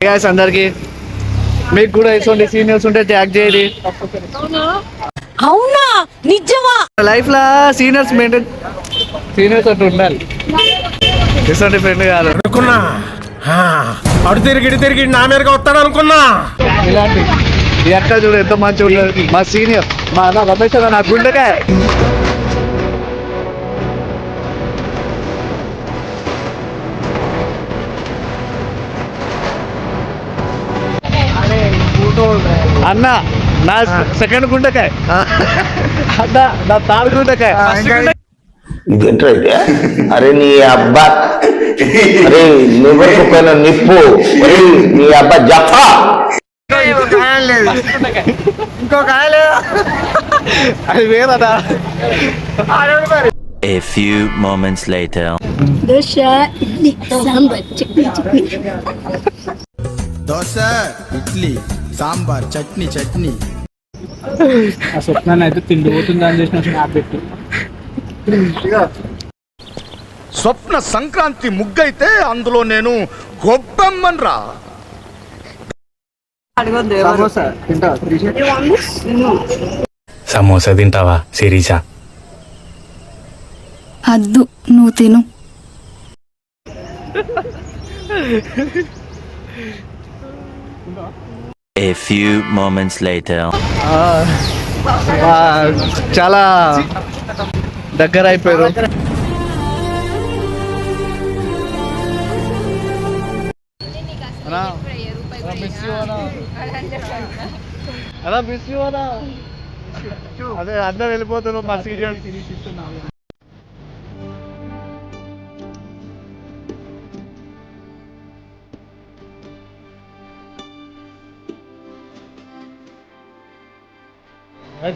Guys అందరికి మీకు కూడా ఇటువంటి సీనియర్స్ ఉంటే ట్యాగ్ చేయండి. అవునా నిజమా? లైఫ్ లా సీనియర్స్ మెయింటైన్ సీనియర్స్ అట్లా ఉండాలి. ఇటువంటి ఫ్రెండ్ కాదు అనుకున్నా, అడు తిరిగి నా మీదగా వస్తాడు అనుకున్నా. ఇలాంటి ఈ అక్క చూడు ఎంత మంచిగా ఉండదు. మా సీనియర్ మా అన్న రమేష్ అన్న నా గుండెకాయ. అన్న నా సెకండ్ గుండెకాయ, అన్న నా థర్డ్ గుండెకాయ. ఇదేంట్రా ఇది? అరే నీ అబ్బా, అరే నువ్వు పైన నిప్పు, అరే నీ అబ్బా జఫా. ఇంకొక అది వేరదా. A few moments later. Dosa idli sambar chutney dosa idli sambar chutney. ఆ స్వప్నాన్ని అయితే తిండి పోతుంది అని చేసిన స్నాప్ పెట్టి. స్వప్న సంక్రాంతి ముగ్గైతే అందులో నేను గొప్పమ్మన్ రా. సమోసా తింటావా శిరీష? అద్దు నువ్వు తిను. A few moments later. చాలా దగ్గర అయిపోయారు. అదే అందరు వెళ్ళిపోతున్నారు మా సీరియల్. I